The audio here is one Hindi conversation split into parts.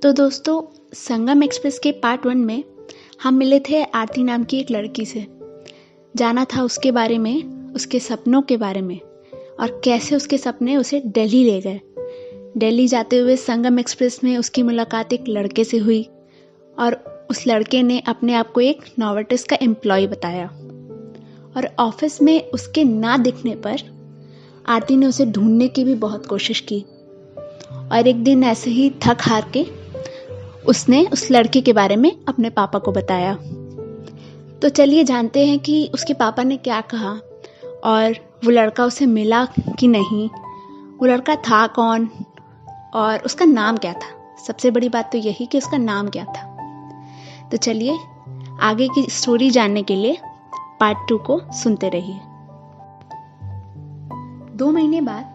तो दोस्तों, संगम एक्सप्रेस के पार्ट 1 में हम मिले थे आरती नाम की एक लड़की से। जाना था उसके बारे में, उसके सपनों के बारे में और कैसे उसके सपने उसे दिल्ली ले गए। दिल्ली जाते हुए संगम एक्सप्रेस में उसकी मुलाकात एक लड़के से हुई और उस लड़के ने अपने आप को एक नोवार्टिस का एम्प्लॉय बताया। और ऑफिस में उसके ना दिखने पर आरती ने उसे ढूंढने की भी बहुत कोशिश की। और एक दिन ऐसे ही थक हार के उसने उस लड़के के बारे में अपने पापा को बताया। तो चलिए जानते हैं कि उसके पापा ने क्या कहा और वो लड़का उसे मिला कि नहीं, वो लड़का था कौन और उसका नाम क्या था। सबसे बड़ी बात तो यही कि उसका नाम क्या था। तो चलिए आगे की स्टोरी जानने के लिए पार्ट 2 को सुनते रहिए। 2 महीने बाद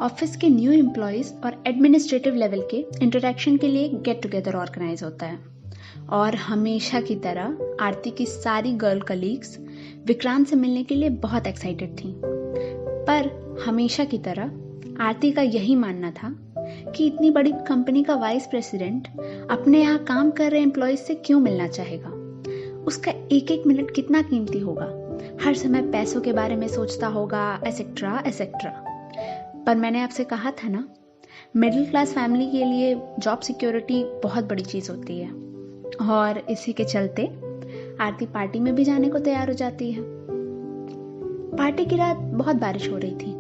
ऑफिस के न्यू एम्प्लॉयज और एडमिनिस्ट्रेटिव लेवल के इंटरेक्शन के लिए गेट टुगेदर ऑर्गेनाइज होता है। और हमेशा की तरह आरती की सारी गर्ल कलीग्स विक्रांत से मिलने के लिए बहुत एक्साइटेड थीं। पर हमेशा की तरह आरती का यही मानना था कि इतनी बड़ी कंपनी का वाइस प्रेसिडेंट अपने यहाँ काम कर रहे एम्प्लॉयज से क्यों मिलना चाहेगा। उसका एक एक मिनट कितना कीमती होगा, हर समय पैसों के बारे में सोचता होगा, एसेट्रा एसेट्रा। पर मैंने आपसे कहा था ना, मिडिल क्लास फैमिली के लिए जॉब सिक्योरिटी बहुत बड़ी चीज होती है। और इसी के चलते आरती पार्टी में भी जाने को तैयार हो जाती है। पार्टी की रात बहुत बारिश हो रही थी,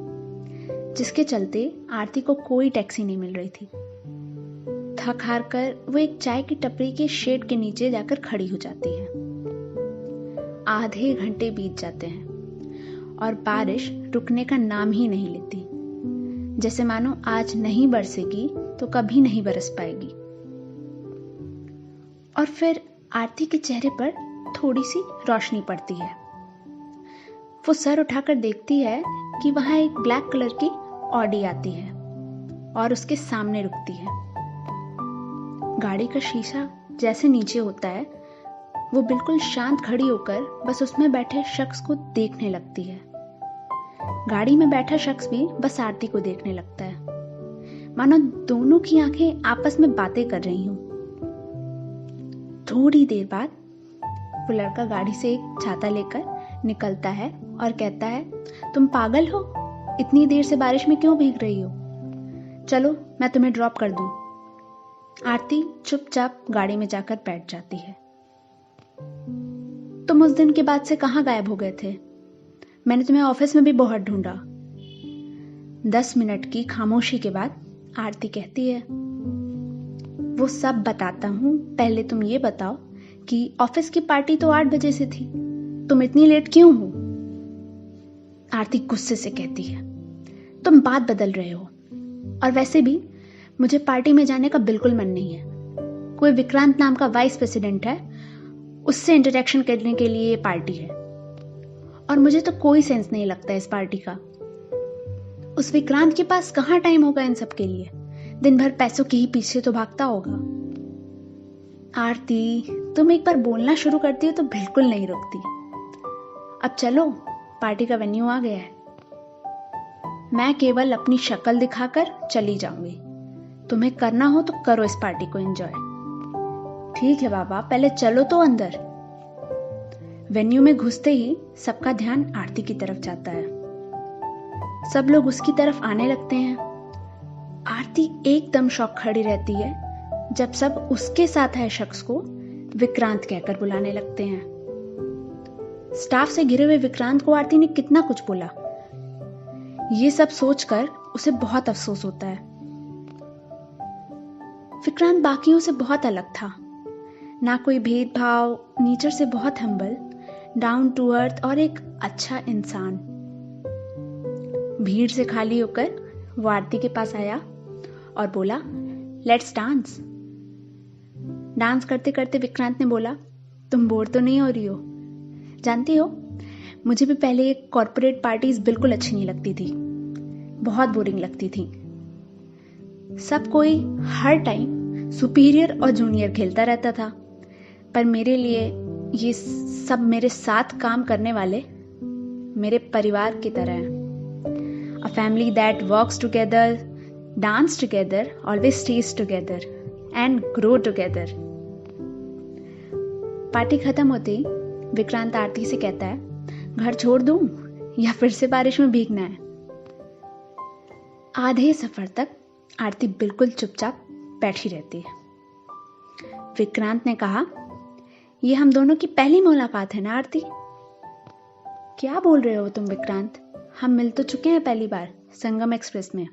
जिसके चलते आरती को कोई टैक्सी नहीं मिल रही थी। थक हार कर वो एक चाय की टपरी के शेड के नीचे जाकर खड़ी हो जाती है। आधे घंटे बीत जाते हैं और बारिश रुकने का नाम ही नहीं लेती, जैसे मानो आज नहीं बरसेगी तो कभी नहीं बरस पाएगी। और फिर आरती के चेहरे पर थोड़ी सी रोशनी पड़ती है। वो सर उठाकर देखती है कि वहां एक ब्लैक कलर की ऑडी आती है और उसके सामने रुकती है। गाड़ी का शीशा जैसे नीचे होता है, वो बिल्कुल शांत खड़ी होकर बस उसमें बैठे शख्स को देखने लगती है। गाड़ी में बैठा शख्स भी बस आरती को देखने लगता है, मानो दोनों की आंखें आपस में बातें कर रही हों। थोड़ी देर बाद वो लड़का गाड़ी से एक छाता लेकर निकलता है और कहता है, तुम पागल हो? इतनी देर से बारिश में क्यों भीग रही हो? चलो मैं तुम्हें ड्रॉप कर दूं। आरती चुपचाप गाड़ी में जाकर बैठ जाती है। तुम उस दिन के बाद से कहां गायब हो गए थे? मैंने तुम्हें ऑफिस में भी बहुत ढूंढा। 10 मिनट की खामोशी के बाद आरती कहती है, वो सब बताता हूं, पहले तुम ये बताओ कि ऑफिस की पार्टी तो 8 बजे से थी, तुम इतनी लेट क्यों हो? आरती गुस्से से कहती है, तुम बात बदल रहे हो, और वैसे भी मुझे पार्टी में जाने का बिल्कुल मन नहीं है। कोई विक्रांत नाम का वाइस प्रेसिडेंट है, उससे इंटरेक्शन करने के लिए ये पार्टी है और मुझे तो कोई सेंस नहीं लगता इस पार्टी का। उस विक्रांत के पास कहां टाइम होगा इन सब के लिए? दिन भर पैसों के ही पीछे तो भागता होगा। आरती, तुम एक बार बोलना शुरू करती हो तो बिल्कुल नहीं रुकती। अब चलो, पार्टी का वेन्यू आ गया है। मैं केवल अपनी शक्ल दिखाकर चली जाऊंगी। तुम्हें करना हो तो करो इस पार्टी को एंजॉय। ठीक है बाबा, पहले चलो तो अंदर। वेन्यू में घुसते ही सबका ध्यान आरती की तरफ जाता है। सब लोग उसकी तरफ आने लगते हैं। आरती एकदम शॉक खड़ी रहती है जब सब उसके साथ आए शख्स को विक्रांत कहकर बुलाने लगते हैं। स्टाफ से घिरे हुए विक्रांत को आरती ने कितना कुछ बोला, ये सब सोचकर उसे बहुत अफसोस होता है। विक्रांत बाकियों से बहुत अलग था, ना कोई भेदभाव, नेचर से बहुत हम्बल, डाउन टू अर्थ और एक अच्छा इंसान। भीड़ से खाली होकर वो आरती के पास आया और बोला, लेट्स डांस। डांस करते करते विक्रांत ने बोला, तुम बोर तो नहीं हो रही हो? जानती हो, मुझे भी पहले ये कॉर्पोरेट पार्टीज बिल्कुल अच्छी नहीं लगती थी, बहुत बोरिंग लगती थी। सब कोई हर टाइम सुपीरियर और जूनियर खेलता रहता था, पर मेरे लिए ये सब मेरे साथ काम करने वाले मेरे परिवार की तरह हैं। A family that works together, dance together, always stays together. and grow together. Party खत्म होते ही विक्रांत आरती से कहता है, घर छोड़ दूं या फिर से बारिश में भीगना है? आधे सफर तक आरती बिल्कुल चुपचाप बैठी रहती है। विक्रांत ने कहा, ये हम दोनों की पहली मुलाकात है ना आरती? क्या बोल रहे हो तुम विक्रांत? हम मिल तो चुके हैं पहली बार संगम एक्सप्रेस में।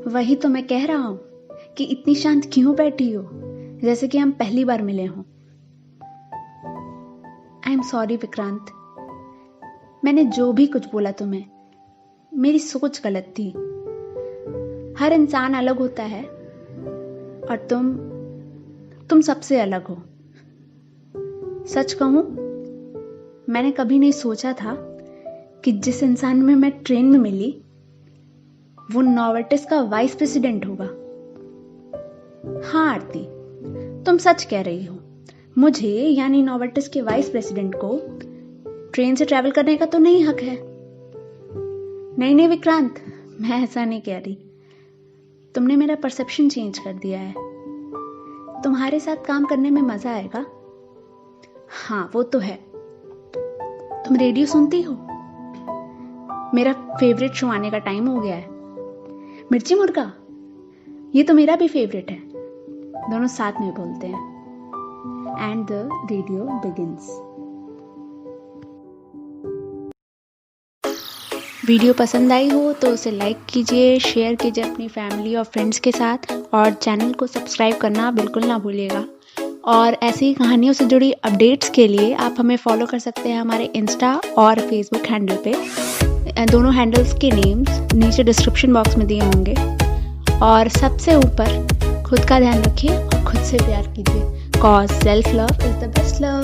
वही तो मैं कह रहा हूं कि इतनी शांत क्यों बैठी हो, जैसे कि हम पहली बार मिले हों। आई एम सॉरी विक्रांत, मैंने जो भी कुछ बोला तुम्हें, मेरी सोच गलत थी। हर इंसान अलग होता है और तुम सबसे अलग हो। सच कहूं, मैंने कभी नहीं सोचा था कि जिस इंसान में मैं ट्रेन में मिली वो नोवार्टिस का वाइस प्रेसिडेंट होगा। हाँ आरती, तुम सच कह रही हो। मुझे यानी नोवार्टिस के वाइस प्रेसिडेंट को ट्रेन से ट्रैवल करने का तो नहीं हक है। नहीं विक्रांत, मैं ऐसा नहीं कह रही। तुमने मेरा परसेप्शन चेंज कर दिया है। तुम्हारे साथ काम करने में मजा आएगा। हाँ वो तो है। तुम रेडियो सुनती हो? मेरा फेवरेट शो आने का टाइम हो गया है, मिर्ची मुर्गा। ये तो मेरा भी फेवरेट है। दोनों साथ में बोलते हैं। And the radio begins. Video पसंद आई हो तो उसे लाइक कीजिए, शेयर कीजिए अपनी फैमिली और फ्रेंड्स के साथ, और चैनल को सब्सक्राइब करना बिल्कुल ना भूलिएगा। और ऐसी ही कहानियों से जुड़ी अपडेट्स के लिए आप हमें फॉलो कर सकते हैं हमारे इंस्टा और फेसबुक हैंडल पे। दोनों हैंडल्स के नेम्स नीचे डिस्क्रिप्शन बॉक्स में दिए होंगे। और सबसे ऊपर खुद का ध्यान रखिए और खुद से प्यार कीजिए, cause self love is the best love.